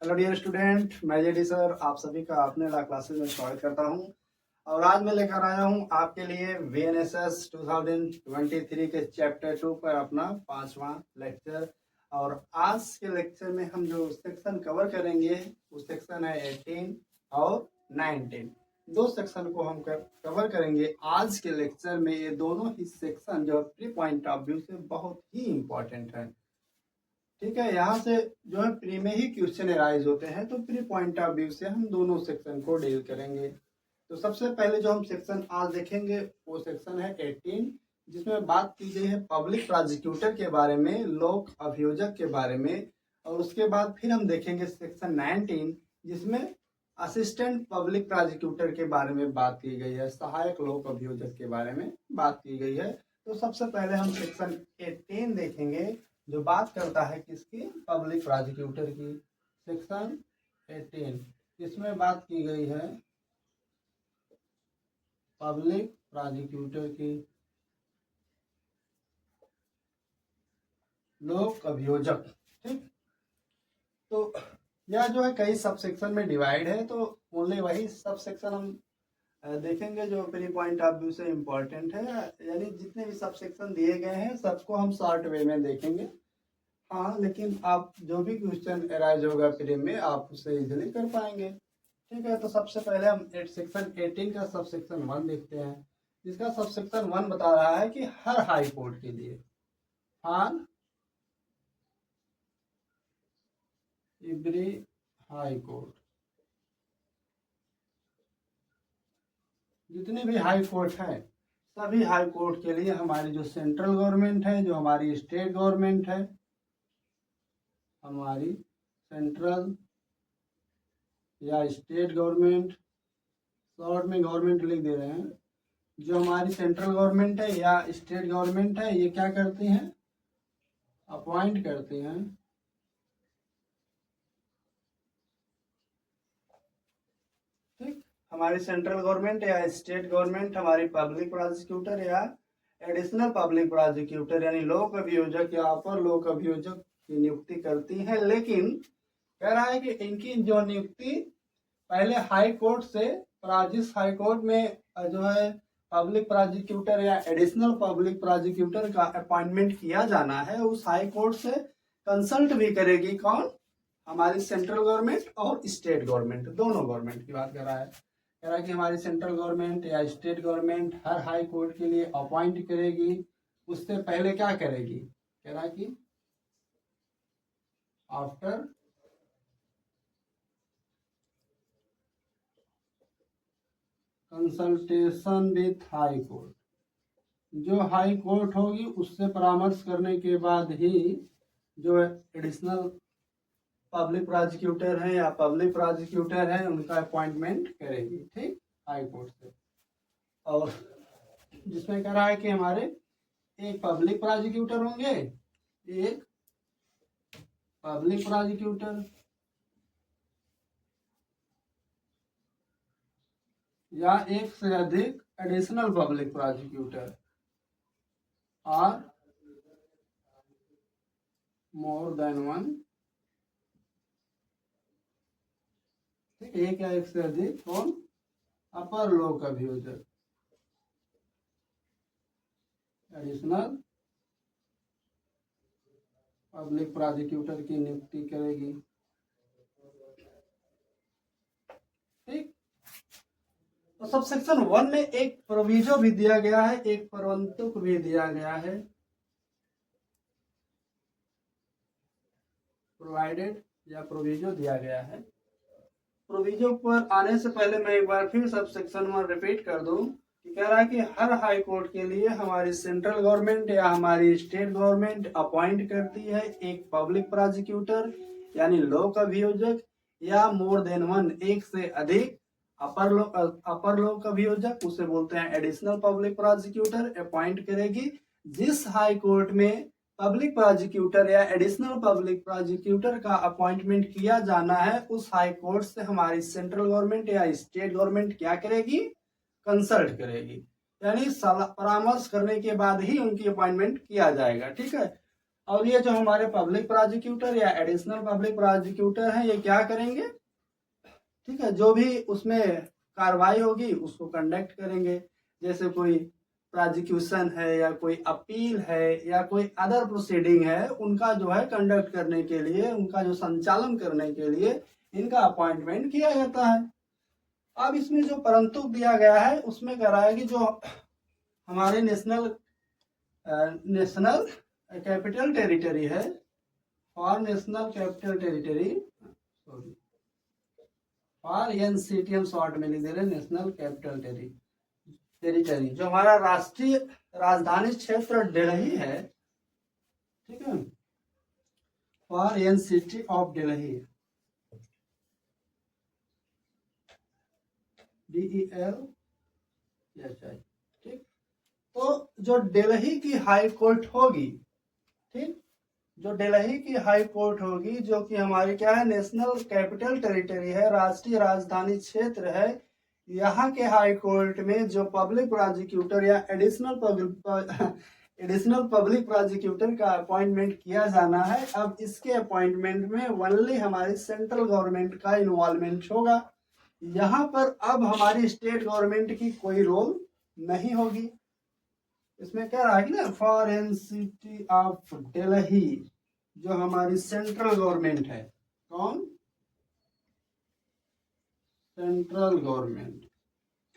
Hello dear student, मैं JD sir आप सभी का अपने ला क्लासेस में स्वागत करता हूं। और आज मैं लेकर आया हूं आपके लिए वीएनएसएस 2023 के चैप्टर 2 पर अपना 5वां लेक्चर। और आज के लेक्चर में हम जो सेक्शन कवर करेंगे वो सेक्शन है 18 और 19। दो सेक्शन को हम कवर करेंगे आज के लेक्चर में। ये दोनों ही सेक्शन जो प्री पॉइंट ऑफ व्यू से बहुत ही इंपॉर्टेंट है। ठीक है, यहाँ से जो है प्री में ही क्वेश्चन अराइज होते हैं, तो प्री पॉइंट ऑफ व्यू से हम दोनों सेक्शन को डील करेंगे। तो सबसे पहले जो हम सेक्शन आज देखेंगे वो सेक्शन है 18, जिसमें बात की गई है पब्लिक प्रोसिक्यूटर के बारे में, लोक अभियोजक के बारे में। और उसके बाद फिर हम देखेंगे सेक्शन 19, जिसमें असिस्टेंट पब्लिक प्रोसिक्यूटर के बारे में बात की गई है, सहायक लोक अभियोजक के बारे में बात की गई है। तो सबसे पहले हम सेक्शन 18 देखेंगे, जो बात करता है किसकी, पब्लिक प्रोसिक्यूटर की। सेक्शन 18 इसमें बात की गई है पब्लिक प्रोसिक्यूटर की, लोक अभियोजक। ठीक, तो यह जो है कई सब सेक्शन में डिवाइड है, तो ओनली वही सब सेक्शन हम देखेंगे जो प्री पॉइंट ऑफ व्यू से इम्पोर्टेंट है। यानी जितने भी सब सेक्शन दिए गए हैं सबको हम शॉर्ट वे में देखेंगे। हाँ, लेकिन आप जो भी क्वेश्चन अराइज होगा प्री में आप उसे इजीली कर पाएंगे। ठीक है, तो सबसे पहले हम सेक्शन 18 का सब सेक्शन 1 देखते हैं। इसका सब सेक्शन 1 बता रहा है कि हर हाई कोर्ट के लिए, हर एवरी हाई कोर्ट, जितने भी हाई कोर्ट हैं सभी हाई कोर्ट के लिए हमारी जो सेंट्रल गवर्नमेंट है, जो हमारी स्टेट गवर्नमेंट है, हमारी सेंट्रल या स्टेट गवर्नमेंट, शॉर्ट में गवर्नमेंट लिख दे रहे हैं, जो हमारी सेंट्रल गवर्नमेंट है या स्टेट गवर्नमेंट है, ये क्या करती हैं, अपॉइंट करती हैं ठीक, हमारी सेंट्रल गवर्नमेंट या स्टेट गवर्नमेंट हमारी पब्लिक प्रोसिक्यूटर या एडिशनल पब्लिक प्रोसिक्यूटर यानी लोक अभियोजक या अपर लोक अभियोजक की नियुक्ति करती है। लेकिन कह रहा है कि इनकी जो नियुक्ति पहले हाई कोर्ट से, जिस हाई कोर्ट में जो है पब्लिक प्रोसिक्यूटर या एडिशनल पब्लिक प्रोसिक्यूटर का अपॉइंटमेंट किया जाना है, उस हाई कोर्ट से कंसल्ट भी करेगी कौन, हमारी सेंट्रल गवर्नमेंट और स्टेट गवर्नमेंट, दोनों गवर्नमेंट की बात कर रहा है। कह रहा है कि हमारी सेंट्रल गवर्नमेंट या स्टेट गवर्नमेंट हर हाई कोर्ट के लिए अपॉइंट करेगी। उससे पहले क्या करेगी, कह रहा है कि after consultation with high court, जो हाई कोर्ट होगी उससे परामर्श करने के बाद ही जो एडिशनल पब्लिक प्रोसिक्यूटर है या पब्लिक प्रोसिक्यूटर है उनका अपॉइंटमेंट करेगी, ठीक, हाई कोर्ट से। और जिसमें कह रहा है कि हमारे एक पब्लिक प्रोसिक्यूटर होंगे, एक पब्लिक प्रोसिक्यूटर या एक से अधिक एडिशनल पब्लिक प्रोसिक्यूटर और मोर देन वन, ठीक, एक या एक से अधिक कौन, अपर लोक अभियोजक, एडिशनल पब्लिक प्रोसिक्यूटर की नियुक्ति करेगी। ठीक, तो सब सेक्शन 1 में एक प्रोविजो भी दिया गया है, एक प्रवर्तक भी दिया गया है, प्रोवाइडेड या प्रोविजो दिया गया है। प्रोविजो पर आने से पहले मैं एक बार फिर सब सेक्शन 1 रिपीट कर दूं कि कह रहा है कि हर हाई कोर्ट के लिए हमारी सेंट्रल गवर्नमेंट या हमारी स्टेट गवर्नमेंट अपॉइंट करती है एक पब्लिक प्रोसिक्यूटर यानी लोक अभियोजक या मोर देन वन, एक से अधिक अपर लोक अभियोजक, उसे बोलते हैं एडिशनल पब्लिक प्रोसिक्यूटर, अपॉइंट करेगी। जिस हाई कोर्ट में पब्लिक प्रोसिक्यूटर या एडिशनल पब्लिक प्रोसिक्यूटर का अपॉइंटमेंट किया जाना है, उस हाई कोर्ट से हमारी सेंट्रल गवर्नमेंट या स्टेट गवर्नमेंट क्या करेगी, कंसल्ट करेगी, यानी परामर्श करने के बाद ही उनकी अपॉइंटमेंट किया जाएगा। ठीक है, और ये जो हमारे पब्लिक प्रोसिक्यूटर या एडिशनल पब्लिक प्रोसिक्यूटर हैं, ये क्या करेंगे, ठीक है, जो भी उसमें कार्रवाई होगी उसको कंडक्ट करेंगे। जैसे कोई प्रोसिक्यूशन है या कोई अपील है या कोई अदर प्रोसीडिंग है, उनका जो है कंडक्ट करने के लिए, उनका जो संचालन करने के लिए इनका अपॉइंटमेंट किया जाता है। अब इसमें जो परंतु दिया गया है उसमें कह रहा है कि जो हमारे नेशनल कैपिटल टेरिटरी है, for national capital territory, sorry for NCT हम शॉर्ट में लिख दे रहे हैं, नेशनल कैपिटल टेरिटरी, जो हमारा राष्ट्रीय राजधानी क्षेत्र दिल्ली है, ठीक है, for NCT of Delhi, DEL, ठीक। तो जो दिल्ली की हाई कोर्ट होगी, ठीक, जो दिल्ली की हाई कोर्ट होगी, जो कि हमारी क्या है, नेशनल कैपिटल टेरिटरी है, राष्ट्रीय राजधानी क्षेत्र है, यहाँ के हाई कोर्ट में जो पब्लिक प्रोसिक्यूटर या एडिशनल पब्लिक प्रोसिक्यूटर का अपॉइंटमेंट किया जाना है। अब इसके अपॉइंटमेंट में ओनली हमारी सेंट्रल गवर्नमेंट का इन्वॉल्वमेंट होगा। यहाँ पर अब हमारी स्टेट गवर्नमेंट की कोई रोल नहीं होगी। इसमें क्या रहा कि ना, फॉरेन सिटी ऑफ दिल्ली, जो हमारी सेंट्रल गवर्नमेंट है, कौन, सेंट्रल गवर्नमेंट,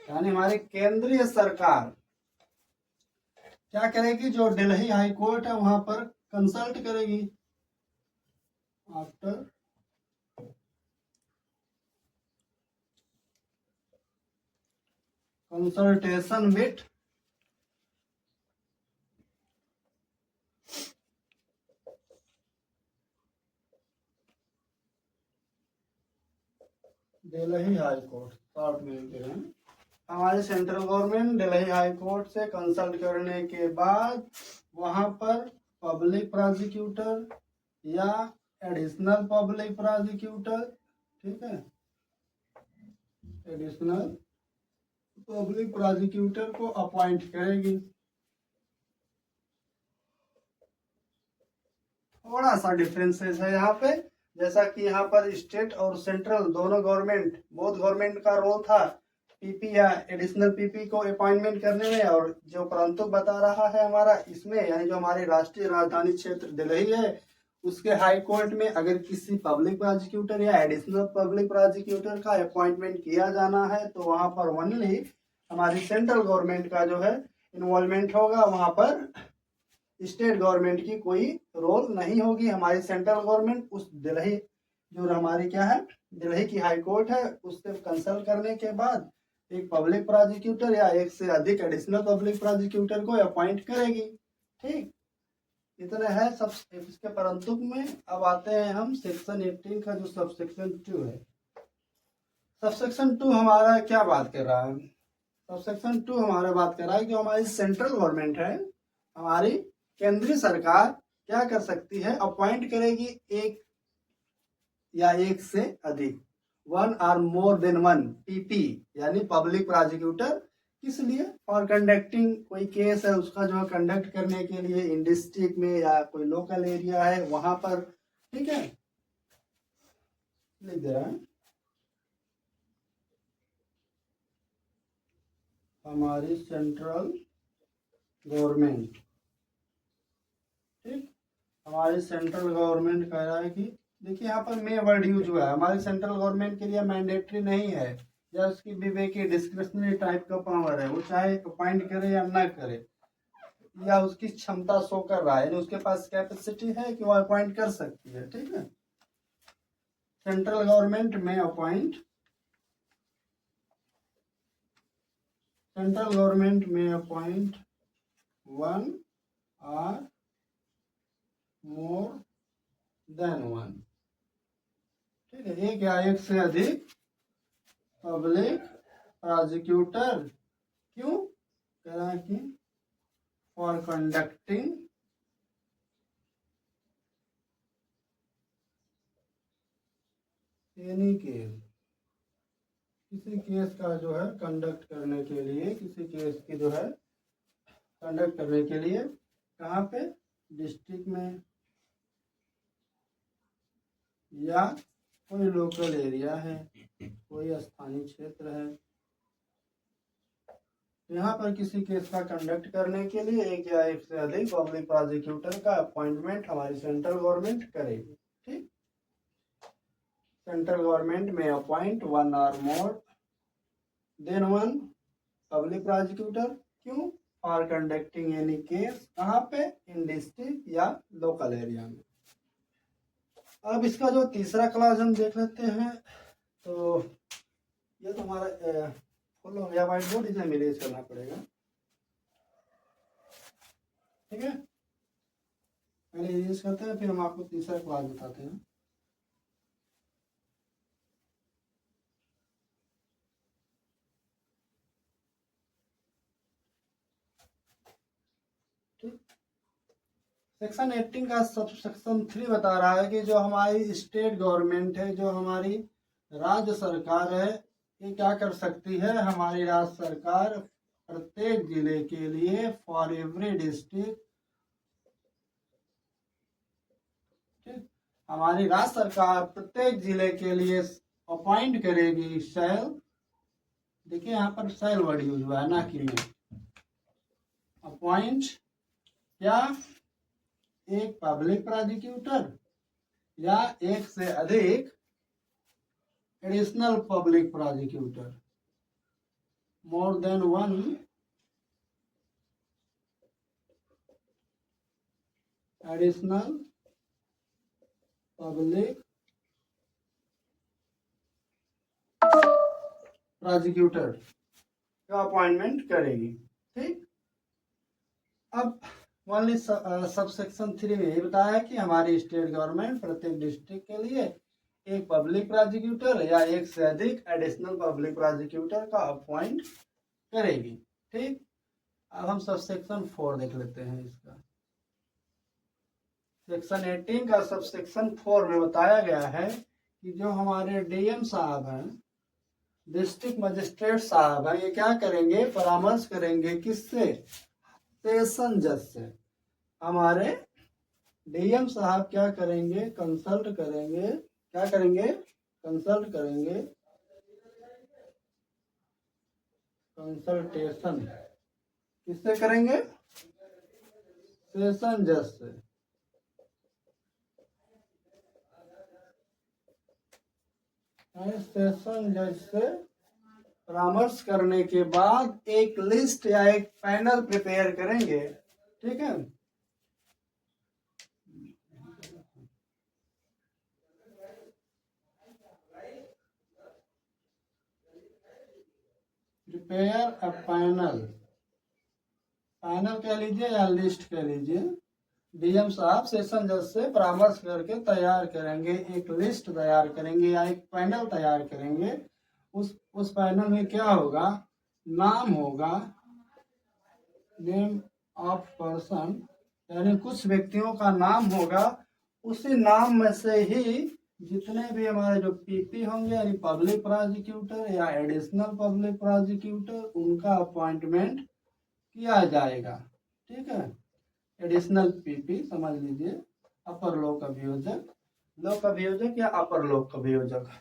यानी हमारी केंद्रीय सरकार क्या करेगी, जो दिल्ली हाई कोर्ट है वहां पर कंसल्ट करेगी, after consultation with Delhi high court, short में लिख रहे हैं, हमारी central government Delhi high court से कंसल्ट करने के बाद वहां पर पब्लिक प्रोसिक्यूटर या एडिशनल पब्लिक प्रोसिक्यूटर, ठीक है, एडिशनल पब्लिक प्रोसिक्यूटर को अपॉइंट करेगी। थोड़ा सा डिफरेंसेस है यहाँ पे, जैसा कि यहाँ पर स्टेट और सेंट्रल दोनों गवर्नमेंट, बोथ गवर्नमेंट का रोल था पीपी या एडिशनल पीपी को अपॉइंटमेंट करने में, और जो परंतु बता रहा है हमारा इसमें, यानी जो हमारे राष्ट्रीय राजधानी क्षेत्र दिल्ली है उसके हाई कोर्ट में अगर किसी पब्लिक प्रोसिक्यूटर या एडिशनल पब्लिक प्रोसिक्यूटर का अपॉइंटमेंट किया जाना है तो वहां पर ओनली हमारी सेंट्रल गवर्नमेंट का जो है इन्वॉल्वमेंट होगा, वहां पर स्टेट गवर्नमेंट की कोई रोल नहीं होगी। हमारी सेंट्रल गवर्नमेंट उस दिल्ली, जो हमारी क्या है, दिल्ली की हाई कोर्ट है, उससे कंसल्ट करने के बाद एक पब्लिक प्रोसिक्यूटर या एक से अधिक एडिशनल पब्लिक प्रोसिक्यूटर को अपॉइंट करेगी। ठीक, इतना है सब इसके परंतु में। अब आते हैं हम सेक्शन 18 का जो सबसेक्शन 2 है। सबसेक्शन 2 हमारा क्या बात कर रहा है, सबसेक्शन 2 हमारा बात कर रहा है कि हमारी सेंट्रल गवर्नमेंट है, हमारी केंद्रीय सरकार क्या कर सकती है, अपॉइंट करेगी एक या एक से अधिक, वन और मोर देन वन पीपी यानी पब्लिक प्रोसिक्यूटर, किस लिए, फॉर कंडक्टिंग, कोई केस है उसका जो है कंडक्ट करने के लिए इन डिस्ट्रिक्ट में या कोई लोकल एरिया है वहां पर। ठीक है, लिख दे रहा है, हमारी सेंट्रल गवर्नमेंट, ठीक, हमारी सेंट्रल गवर्नमेंट कह रहा है कि देखिए यहाँ पर मे वर्ड यूज हुआ है, हमारी सेंट्रल गवर्नमेंट के लिए मैंडेटरी नहीं है, या उसकी विवेकी डिस्क्रिशनरी टाइप का पावर है, वो चाहे अपॉइंट करे या ना करे, या उसकी क्षमता शो कर रहा है, यानी उसके पास कैपेसिटी है कि वो अपॉइंट कर सकती है। ठीक है, सेंट्रल गवर्नमेंट में अपॉइंट, सेंट्रल गवर्नमेंट में अपॉइंट वन और मोर देन वन, ठीक है, एक या एक से अधिक पब्लिक प्रोसिक्यूटर, क्यों कह रहा है कि फॉर कंडक्टिंग एनी केस, किसी केस का जो है कंडक्ट करने के लिए, किसी केस की जो है कंडक्ट करने के लिए, कहाँ पे, डिस्ट्रिक्ट में, या कोई लोकल एरिया है, कोई स्थानीय क्षेत्र है, यहाँ पर किसी केस का कंडक्ट करने के लिए एक या एक से अधिक पब्लिक प्रोसिक्यूटर का अपॉइंटमेंट हमारी सेंट्रल गवर्नमेंट करेगी। ठीक, सेंट्रल गवर्नमेंट में अपॉइंट वन और more than one public prosecutor. क्यों? For conducting any case. कहाँ पे? इन डिस्ट्रिक्ट या लोकल एरिया में। अब इसका जो तीसरा क्लास हम देख लेते हैं। तो ये तो हमारा फुल हो गया व्हाइट बोर्ड, इसे हम इरेज करना पड़ेगा। ठीक है, पहले इरेज करते हैं, फिर हम आपको तीसरा क्लास बताते हैं। सेक्शन 18 का सब सेक्शन 3 बता रहा है कि जो हमारी स्टेट गवर्नमेंट है, जो हमारी राज्य सरकार है, ये क्या कर सकती है? हमारी राज्य सरकार प्रत्येक जिले के लिए फॉर एवरी डिस्ट्रिक्ट, हमारी राज्य सरकार प्रत्येक जिले के लिए अपॉइंट करेगी शैल, देखिए यहाँ पर शैल वर्ड यूज हुआ है ना कि में, अपॉइंट क्या? एक पब्लिक प्रोसिक्यूटर या एक से अधिक एडिशनल पब्लिक प्रोसिक्यूटर, मोर than one additional public prosecutor का अपॉइंटमेंट करेगी। ठीक, अब ओनली सबसेक्शन 3 में ये बताया है कि हमारी स्टेट गवर्नमेंट प्रत्येक डिस्ट्रिक्ट के लिए एक पब्लिक प्रोसिक्यूटर या एक से अधिक एडिशनल पब्लिक प्रोसिक्यूटर का अपॉइंट करेगी। ठीक, अब हम सबसेक्शन 4 देख लेते हैं इसका। सेक्शन 18 का सबसेक्शन 4 में बताया गया है कि जो हमारे डीएम साहब हैं, डिस्ट्रिक्ट मजिस्ट्रेट साहब हैं, ये क्या करेंगे? परामर्श करेंगे किससे? सेशन जज से। हमारे डीएम साहब क्या करेंगे? कंसल्ट करेंगे। क्या करेंगे? कंसल्ट करेंगे, कंसल्टेशन किससे करेंगे? सेशन जज से। सेशन जज से परामर्श करने के बाद एक लिस्ट या एक पैनल प्रिपेयर करेंगे। ठीक है, प्रिपेयर अ पैनल, पैनल कह लीजिए या लिस्ट कह लीजिए। डीएम साहब सेशन जज से परामर्श करके तैयार करेंगे, एक लिस्ट तैयार करेंगे या एक पैनल तैयार करेंगे। उस पैनल में क्या होगा? नाम होगा, नेम ऑफ पर्सन, यानी कुछ व्यक्तियों का नाम होगा। उसी नाम में से ही जितने भी हमारे जो पीपी होंगे यानी पब्लिक प्रोसिक्यूटर या एडिशनल पब्लिक प्रोसिक्यूटर, उनका अपॉइंटमेंट किया जाएगा। ठीक है, एडिशनल पीपी समझ लीजिए, अपर लोक अभियोजक, लोक अभियोजक या अपर लोक अभियोजक।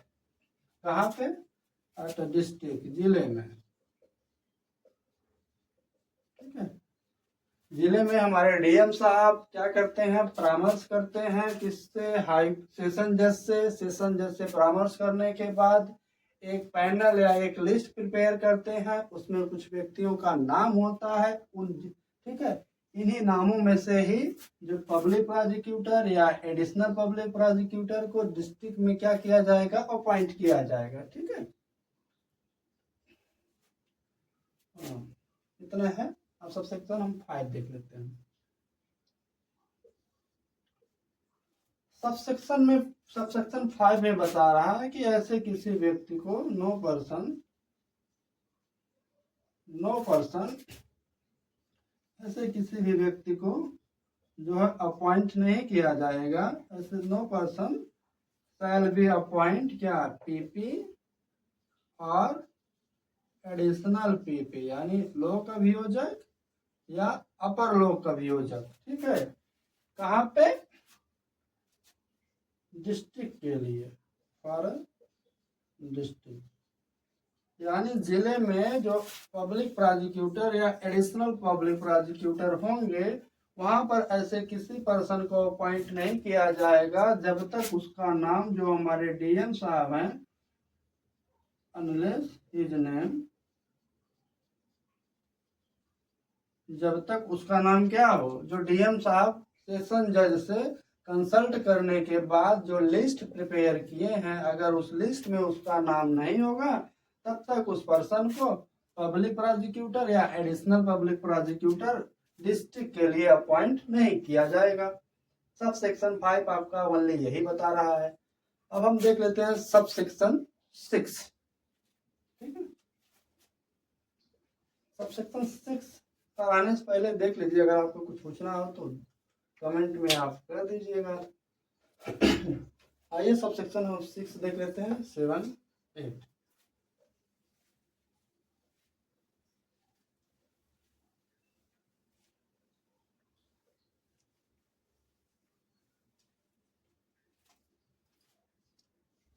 कहाँ पे? एट डिस्ट्रिक्ट, जिले में। ठीक है, जिले में हमारे डीएम साहब क्या करते हैं? परामर्श करते हैं किससे? हाई सेशन जज से। सेशन जज से परामर्श करने के बाद एक पैनल या एक लिस्ट प्रिपेयर करते हैं, उसमें कुछ व्यक्तियों का नाम होता है। ठीक है, इन्हीं नामों में से ही जो पब्लिक प्रोसिक्यूटर या एडिशनल पब्लिक प्रोसिक्यूटर को डिस्ट्रिक्ट में क्या किया जाएगा? अपॉइंट किया जाएगा। ठीक है, इतना है। अब सबसेक्शन हम 5 देख लेते हैं। सबसेक्शन 5 में बता रहा है कि ऐसे किसी व्यक्ति को नो पर्सन ऐसे किसी भी व्यक्ति को जो है अपॉइंट नहीं किया जाएगा। ऐसे no person shall be appoint क्या? पीपी और एडिशनल पीपी, यानी लोक अभियोजक या अपर लोक अभियोजक। ठीक है, कहाँ पे? डिस्ट्रिक्ट के लिए, फॉर डिस्ट्रिक्ट, यानी जिले में जो पब्लिक प्रोसिक्यूटर या एडिशनल पब्लिक प्रोसिक्यूटर होंगे वहां पर ऐसे किसी पर्सन को अपॉइंट नहीं किया जाएगा जब तक उसका नाम, जो हमारे डीएम साहब हैं, अनलेस हिज नेम, जब तक उसका नाम क्या हो, जो डीएम साहब सेशन जज से कंसल्ट करने के बाद जो लिस्ट प्रिपेयर किए हैं, अगर उस लिस्ट में उसका नाम नहीं होगा तब तक उस पर्सन को पब्लिक प्रोसिक्यूटर या एडिशनल पब्लिक प्रोसिक्यूटर डिस्ट्रिक्ट के लिए अपॉइंट नहीं किया जाएगा। सब सेक्शन 5 आपका ओनली यही बता रहा है। अब हम देख लेते हैं सब सेक्शन 6। ठीक है, सब सेक्शन 6 कराने से पहले देख लीजिए, अगर आपको कुछ पूछना हो तो कमेंट में आप कर दीजिएगा। आइए सब सेक्शन 6 देख लेते हैं, 7, 8।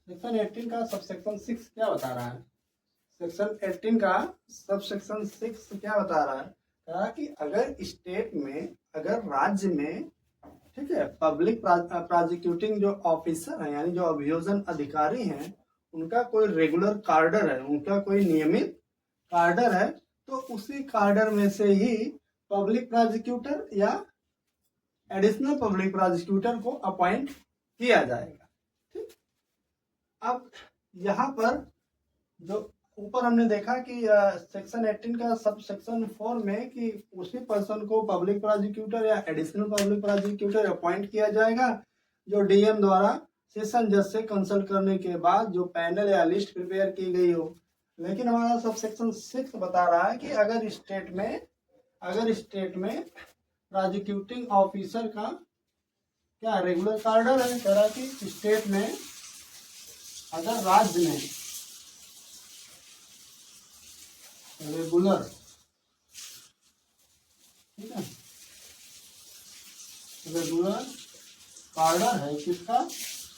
सेक्शन 18 का सब सेक्शन 6 क्या बता रहा है? सेक्शन 18 का सब सेक्शन 6 क्या बता रहा है? कहा कि अगर स्टेट में, अगर राज्य में, ठीक है, पब्लिक प्रोसिक्यूटिंग जो ऑफिसर है यानी जो अभियोजन अधिकारी हैं, उनका कोई रेगुलर कार्डर है, उनका कोई नियमित कार्डर है, तो उसी कार्डर में से ही पब्लिक प्रोसिक्यूटर या एडिशनल पब्लिक प्रोसिक्यूटर को अपॉइंट किया जाएगा। ठीक, अब यहाँ पर जो ऊपर हमने देखा कि सेक्शन 18 का सब सेक्शन 4 में कि उसी पर्सन को पब्लिक प्रोसिक्यूटर या एडिशनल पब्लिक प्रोसिक्यूटर अपॉइंट किया जाएगा जो डीएम द्वारा सेशन जज से कंसल्ट करने के बाद जो पैनल या लिस्ट प्रिपेयर की गई हो। लेकिन हमारा सब सेक्शन 6 बता रहा है कि अगर स्टेट में प्रोसिक्यूटिंग ऑफिसर का क्या रेगुलर कार्डर है, कह रहा कि स्टेट में अगर राज्य में रेगुलर, ठीक है, रेगुलर कार्डर है किसका,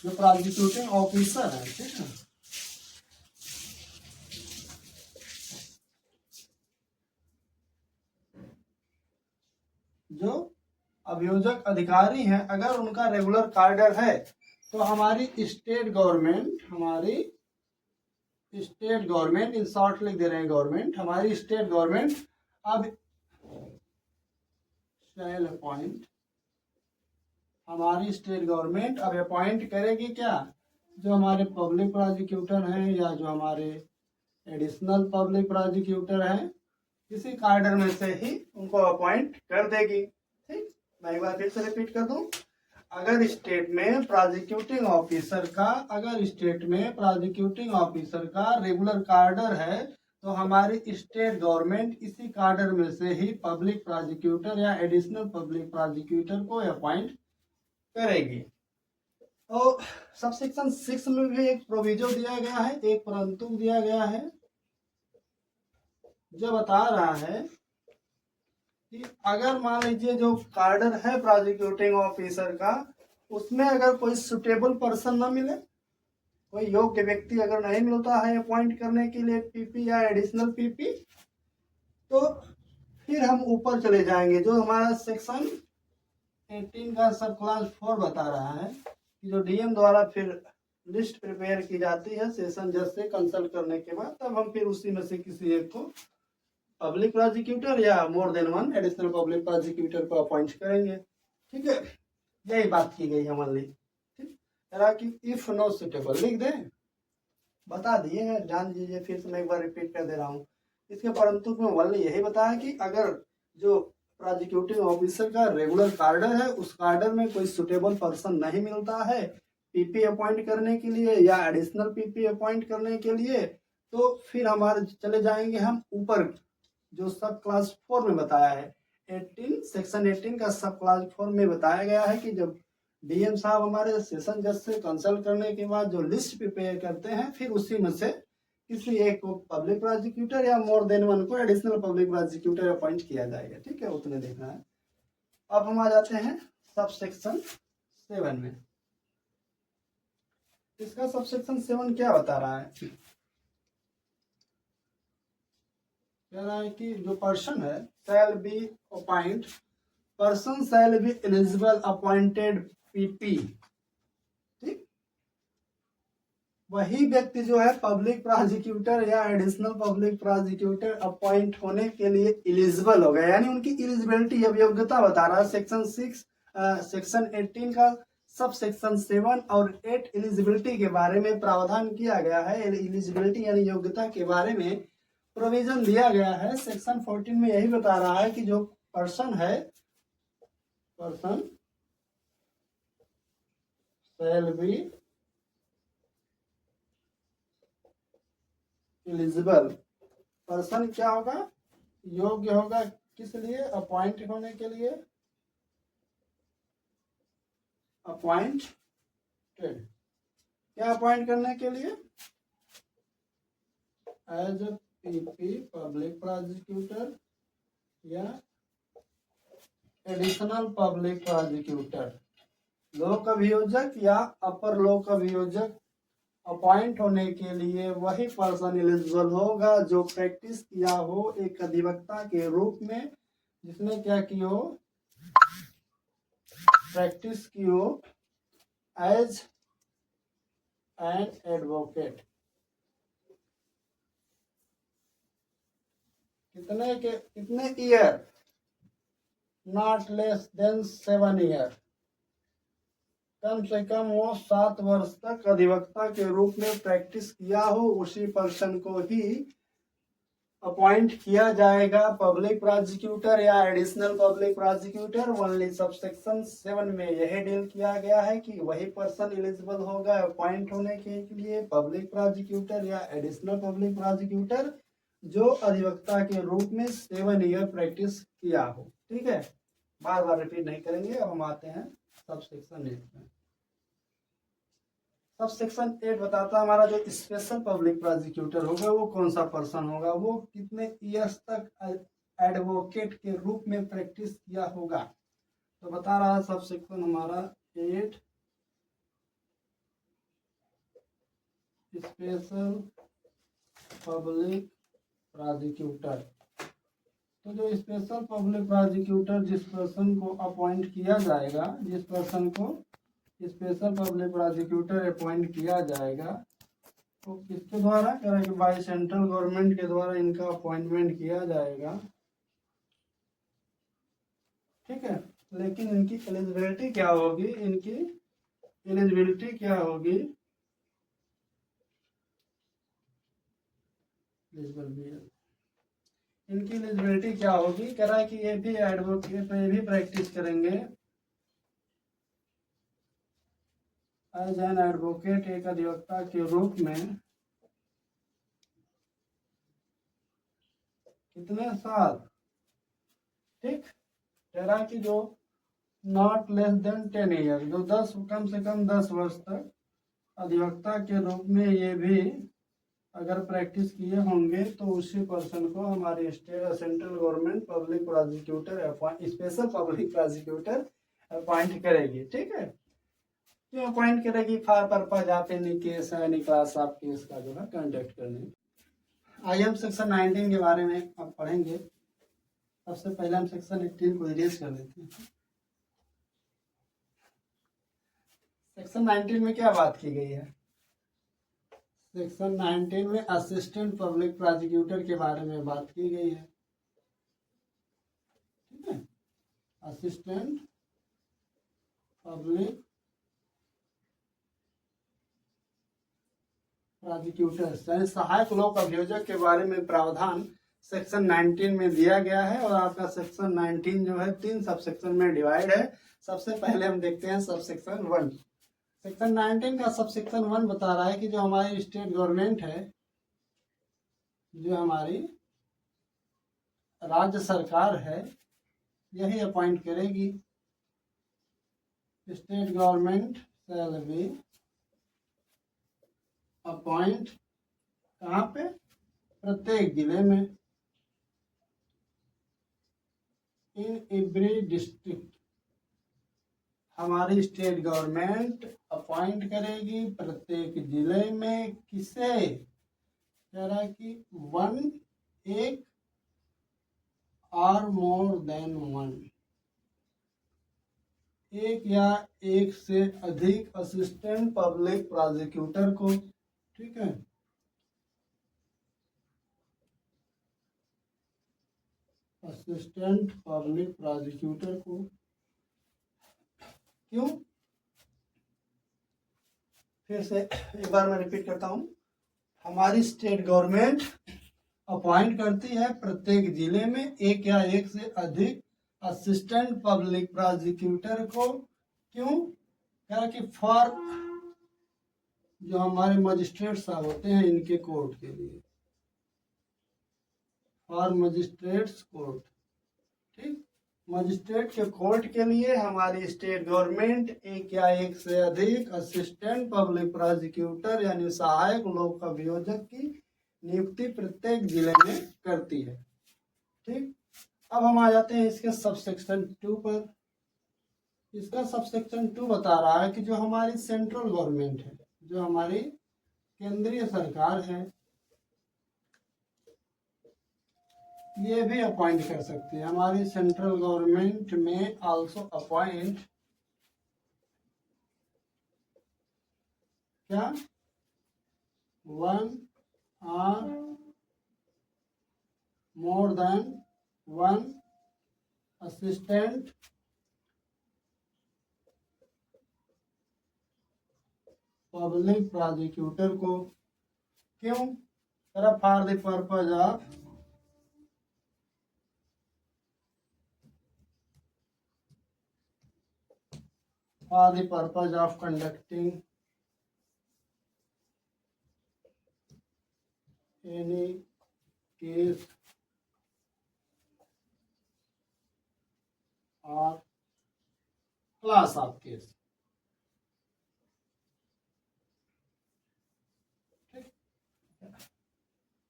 जो प्रोसिक्यूटिंग ऑफिसर है, ठीक है, जो अभियोजक अधिकारी हैं, अगर उनका रेगुलर कार्डर है तो हमारी स्टेट गवर्नमेंट इन शॉर्ट लिख दे रहे हैं गवर्नमेंट, हमारी स्टेट गवर्नमेंट अब शैल अपॉइंट, हमारी स्टेट गवर्नमेंट अब अपॉइंट करेगी क्या, जो हमारे पब्लिक प्रोसिक्यूटर हैं या जो हमारे एडिशनल पब्लिक प्रोसिक्यूटर हैं, किसी कार्डर में से ही उनको अपॉइंट कर देगी। ठीक, मैं एक बार फिर से रिपीट कर दूं, अगर स्टेट में प्रोसिक्यूटिंग ऑफिसर का रेगुलर कार्डर है तो हमारी स्टेट गवर्नमेंट इसी कार्डर में से ही पब्लिक प्रोसिक्यूटर या एडिशनल पब्लिक प्रोसिक्यूटर को अपॉइंट करेगी। तो सब सेक्शन 6 में भी एक प्रोविजन दिया गया है, एक परंतु दिया गया है जो बता रहा है कि अगर मान लीजिए जो कार्डर है प्रोसिक्यूटिंग ऑफिसर का, उसमें अगर कोई सुटेबल पर्सन ना मिले, कोई योग्य व्यक्ति अगर नहीं मिलता है अपॉइंट करने के लिए पीपी या एडिशनल पीपी, तो फिर हम ऊपर चले जाएंगे। जो हमारा सेक्शन 18 का सब क्लास 4 बता रहा है कि जो डीएम द्वारा फिर लिस्ट प्रिपेयर की जाती है सेशन जज से कंसल्ट करने के बाद, तब हम फिर उसी में से किसी एक को पब्लिक प्रोसिक्यूटर या मोर than one additional public prosecutor को अपॉइंट करेंगे। ठीक है, यही बात की गई हमारी। ठीक, कि इफ नो सुटेबल लिख दें, बता दिए हैं, जान लीजिए, फिर से मैं एक बार रिपीट कर दे रहा हूँ। इसके परंतु में वल्ली यही बताया कि अगर जो प्रोसिक्यूटिंग ऑफिसर का रेगुलर कार्डर है, उस कार्डर में कोई सुटेबल पर्सन नहीं मिलता है पीपी अपॉइंट करने के लिए या एडिशनल पीपी अपॉइंट करने के लिए, तो फिर हमारे चले जाएंगे हम ऊपर जो सब क्लास 4 में बताया है। 18 सेक्शन 18 का सब क्लास 4 में बताया गया है कि जब डीएम साहब हमारे सेशन जज से कंसल्ट करने के बाद जो लिस्ट प्रिपेयर करते हैं, फिर उसी में से किसी एक को पब्लिक प्रोसिक्यूटर या मोर देन वन को एडिशनल पब्लिक प्रोसिक्यूटर अपॉइंट किया जाएगा। ठीक है, उतने देखना है। अब हम आ जाते हैं सब सेक्शन 7 में। इसका सबसेक्शन 7 क्या बता रहा है? कह रहा है कि जो पर्सन है shall be appoint, person shall be eligible appointed PP. ठीक, वही व्यक्ति जो है पब्लिक प्रोसिक्यूटर या एडिशनल पब्लिक प्रोसिक्यूटर अपॉइंट होने के लिए एलिजिबल हो गया, यानी उनकी एलिजिबिलिटी अब योग्यता बता रहा है। सेक्शन 18 का सब सेक्शन 7 और 8 एलिजिबिलिटी के बारे में प्रावधान किया गया है। एलिजिबिलिटी यानी योग्यता के बारे में प्रोविजन दिया गया है। सेक्शन 14 में यही बता रहा है कि जो पर्सन है, person shall be eligible, person क्या होगा, योग्य होगा किस लिए, अपॉइंट होने के लिए, अपॉइंटेड, क्या अपॉइंट करने के लिए, as a PP public prosecutor या एडिशनल पब्लिक प्रोसिक्यूटर, लोक अभियोजक या अपर लोक अभियोजक अपॉइंट होने के लिए वही पर्सन एलिजिबल होगा जो प्रैक्टिस किया हो एक अधिवक्ता के रूप में, जिसने क्या की हो, प्रैक्टिस की हो एज एन एडवोकेट। कितने year, not less than 7 year, कम से कम वो 7 वर्ष तक अधिवक्ता के रूप में प्रैक्टिस किया हो, उसी पर्सन को ही अपॉइंट किया जाएगा पब्लिक प्रोसिक्यूटर या additional public prosecutor. Only subsection 7 में यह डील किया गया है कि वही पर्सन एलिजिबल होगा अपॉइंट होने के लिए पब्लिक प्रोसिक्यूटर या एडिशनल पब्लिक प्रोसिक्यूटर जो अधिवक्ता के रूप में 7 ईयर प्रैक्टिस किया हो। ठीक है, बार बार रिपीट नहीं करेंगे। अब हम आते हैं सबसेक्शन 8 में। सबसेक्शन 8 बताता है हमारा जो स्पेशल पब्लिक प्रोसिक्यूटर होगा वो कौन सा पर्सन होगा, वो कितने ईयर्स तक एडवोकेट के रूप में प्रैक्टिस किया होगा। तो बता रहा है सबसेक्शन हमारा 8 स्पेशल पब्लिक प्रोसिक्यूटर। तो जो स्पेशल पब्लिक प्रोसिक्यूटर जिस पर्सन को अपॉइंट किया जाएगा, जिस पर्सन को स्पेशल पब्लिक प्रोसिक्यूटर अपॉइंट किया जाएगा तो किसके द्वारा करेंगे, बाय सेंट्रल गवर्नमेंट के द्वारा इनका अपॉइंटमेंट किया जाएगा। ठीक है, लेकिन इनकी एलिजिबिलिटी क्या होगी, इनकी एलिजिबिलिटी क्या होगी, इनकी एलिजिबिलिटी क्या होगी, कह रहा है कि ये भी एडवोकेट, ये भी प्रैक्टिस करेंगे एज एन एडवोकेट, एक अधिवक्ता के रूप में कितने साल। ठीक, कह रहा है कि जो नॉट लेस देन 10 ईयर, जो 10 कम से कम 10 वर्ष तक अधिवक्ता के रूप में ये भी अगर प्रैक्टिस किए होंगे तो उसी पर्सन को हमारी state central government public prosecutor special public prosecutor appoint करेगी। ठीक है, जो अपॉइंट करेगी for purpose of any case any class of case का जो है कंडक्ट करने। आइए हम सेक्शन 19 के बारे में अब पढ़ेंगे। सबसे पहले हम सेक्शन 18 को इरेज कर लेते हैं। सेक्शन 19 में क्या बात की गई है, सेक्शन 19 में असिस्टेंट पब्लिक प्रोसिक्यूटर के बारे में बात की गई है। ठीक है, असिस्टेंट पब्लिक प्रोसिक्यूटर सहायक लोक अभियोजक के बारे में प्रावधान सेक्शन 19 में दिया गया है। और आपका सेक्शन 19 जो है 3 सब सेक्शन में डिवाइड है। सबसे पहले हम देखते हैं सब सेक्शन 1। सेक्शन 19 का सब सेक्शन 1 बता रहा है कि जो हमारी स्टेट गवर्नमेंट है, जो हमारी राज्य सरकार है, यही अपॉइंट करेगी। State government shall be appoint, कहाँ पे, प्रत्येक जिले में, इन एवरी डिस्ट्रिक्ट। हमारी स्टेट गवर्नमेंट अपॉइंट करेगी प्रत्येक जिले में किसे, कह रहा है कि वन, एक और मोर देन वन, एक या एक से अधिक असिस्टेंट पब्लिक प्रोसिक्यूटर को। ठीक है, असिस्टेंट पब्लिक प्रोसिक्यूटर को। क्यों, फिर से एक बार मैं रिपीट करता हूं, हमारी स्टेट गवर्नमेंट अपॉइंट करती है प्रत्येक जिले में एक या एक से अधिक असिस्टेंट पब्लिक प्रोसिक्यूटर को। क्यों, क्या कि फॉर जो हमारे मजिस्ट्रेट साहब होते हैं इनके कोर्ट के लिए, फॉर मजिस्ट्रेट्स कोर्ट। ठीक, मजिस्ट्रेट के कोर्ट के लिए हमारी स्टेट गवर्नमेंट एक या एक से अधिक असिस्टेंट पब्लिक प्रोसिक्यूटर यानी सहायक लोक अभियोजक की नियुक्ति प्रत्येक जिले में करती है। ठीक, अब हम आ जाते हैं इसके सबसेक्शन 2 पर। इसका सबसेक्शन 2 बता रहा है कि जो हमारी सेंट्रल गवर्नमेंट है, जो हमारी केंद्रीय सरकार है, ये भी अपॉइंट कर सकती है। हमारी सेंट्रल गवर्नमेंट में आल्सो अपॉइंट क्या, वन और more than one assistant public prosecutor को। क्यों, for the purpose of conducting any case or class of case।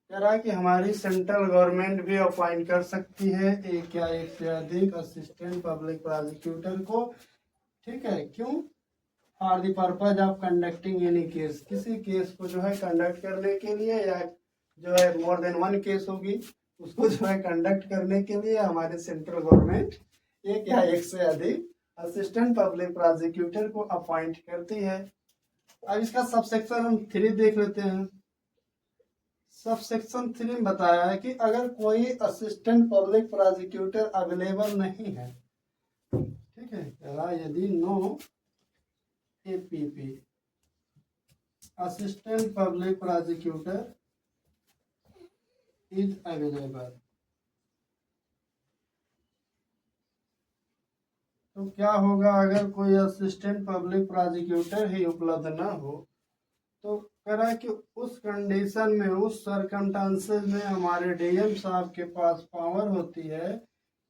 कह रहा है कि हमारी सेंट्रल गवर्नमेंट भी अपॉइंट कर सकती है एक या एक से अधिक असिस्टेंट पब्लिक प्रोसिक्यूटर को। ठीक है, क्यों, for the purpose of conducting any case, किसी केस को जो है कंडक्ट करने के लिए, या जो है मोर देन वन केस होगी उसको जो है कंडक्ट करने के लिए हमारी सेंट्रल गवर्नमेंट एक या एक से अधिक असिस्टेंट पब्लिक प्रोसिक्यूटर को अपॉइंट करती है। अब इसका सबसेक्शन हम 3 देख लेते हैं। सबसेक्शन 3 में बताया है कि अगर कोई असिस्टेंट पब्लिक प्रोसिक्यूटर अवेलेबल नहीं है, ठीक है, यदि no APP assistant public prosecutor is available, तो क्या होगा अगर कोई असिस्टेंट पब्लिक प्रोसिक्यूटर ही उपलब्ध ना हो, तो कह रहा है कि उस कंडीशन में, उस सरकमस्टांसेस में हमारे डीएम साहब के पास पावर होती है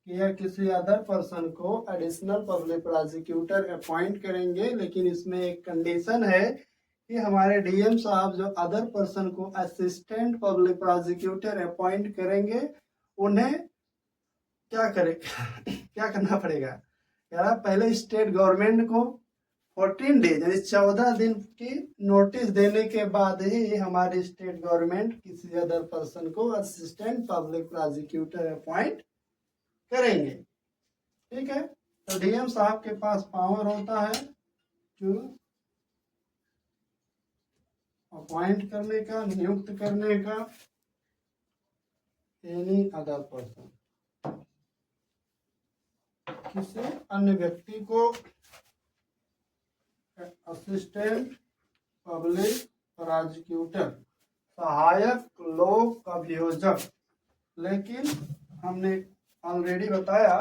कि यह किसी अदर पर्सन को एडिशनल पब्लिक प्रोसिक्यूटर अपॉइंट करेंगे। लेकिन इसमें एक कंडीशन है कि हमारे डीएम साहब जो अदर पर्सन को असिस्टेंट पब्लिक प्रोसिक्यूटर अपॉइंट करेंगे, उन्हें क्या करेगा क्या करना पड़ेगा, यार पहले स्टेट गवर्नमेंट को 14 डेज यानी 14 दिन की नोटिस देने के बाद ही हमारी स्टेट गवर्नमेंट किसी अदर पर्सन को असिस्टेंट पब्लिक प्रोसिक्यूटर अपॉइंट करेंगे। ठीक है, तो डीएम साहब के पास पावर होता है टू अपॉइंट करने का, नियुक्त करने का एनी अदर पर्सन, किसी अन्य व्यक्ति को असिस्टेंट पब्लिक प्रोसिक्यूटर, सहायक लोक अभियोजक। लेकिन हमने ऑलरेडी बताया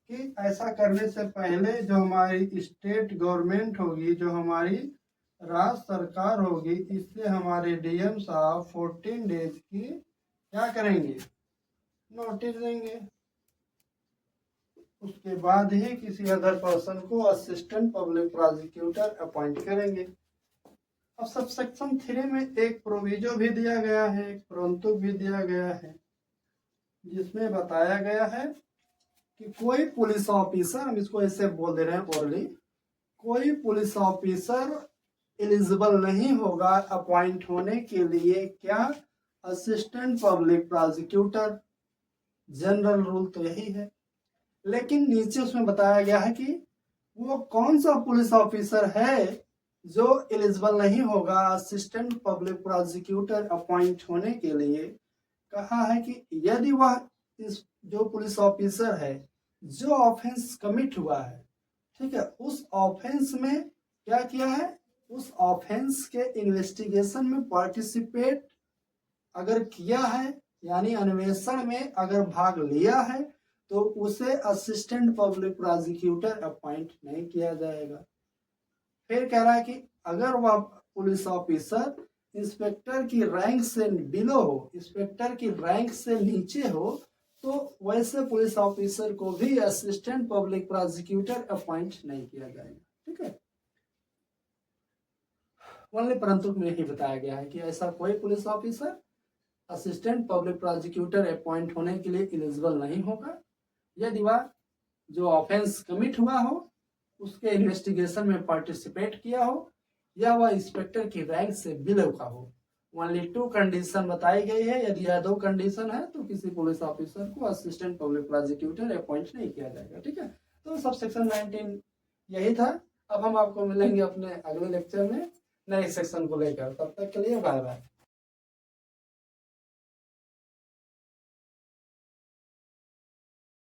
कि ऐसा करने से पहले जो हमारी स्टेट गवर्नमेंट होगी, जो हमारी राज्य सरकार होगी, इससे हमारे डीएम साहब 14 डेज की क्या करेंगे, नोटिस देंगे। उसके बाद ही किसी अदर पर्सन को असिस्टेंट पब्लिक प्रोसिक्यूटर अपॉइंट करेंगे। अब सबसेक्शन 3 में एक प्रोविजो भी दिया गया है, एक परंतु भी दिया गया है, जिसमें बताया गया है कि कोई पुलिस ऑफिसर, हम इसको ऐसे बोल दे रहे हैं ओरली, कोई पुलिस ऑफिसर एलिजिबल नहीं होगा अपॉइंट होने के लिए, क्या? Assistant public prosecutor. General rule तो यही है, लेकिन नीचे उसमें बताया गया है कि वो कौन सा पुलिस ऑफिसर है जो एलिजिबल नहीं होगा असिस्टेंट पब्लिक प्रोसिक्यूटर अपॉइंट होने के लिए। कहा है कि यदि वह इस जो पुलिस ऑफिसर है जो ऑफेंस कमिट हुआ है, ठीक है, उस ऑफेंस में क्या किया है, उस ऑफेंस के इन्वेस्टिगेशन में पार्टिसिपेट अगर किया है, यानी अन्वेषण में अगर भाग लिया है, तो उसे असिस्टेंट पब्लिक प्रोसिक्यूटर अपॉइंट नहीं किया जाएगा। फिर कह रहा है कि अगर वह पुलिस ऑफिसर इंस्पेक्टर की रैंक से बिलो हो, इंस्पेक्टर की रैंक से नीचे हो, तो वैसे पुलिस ऑफिसर को भी असिस्टेंट पब्लिक प्रोसिक्यूटर अपॉइंट नहीं किया जाएगा। ठीक है, ओनली परंतु में यही बताया गया है कि ऐसा कोई police officer assistant public prosecutor appoint होने के लिए एलिजिबल नहीं होगा यदि वह जो ऑफेंस कमिट हुआ हो उसके इन्वेस्टिगेशन में पार्टिसिपेट किया हो या वह इंस्पेक्टर की रैंक से बिलो का हो। ओनली 2 कंडीशन बताई गई है। यदि यह 2 कंडीशन है तो किसी पुलिस ऑफिसर को असिस्टेंट पब्लिक प्रोसिक्यूटर अपॉइंट नहीं किया जाएगा। ठीक है, तो सब सेक्शन 19 यही था। अब हम आपको मिलेंगे अपने अगले लेक्चर में नए सेक्शन को लेकर। तब तक के लिए बाय बाय।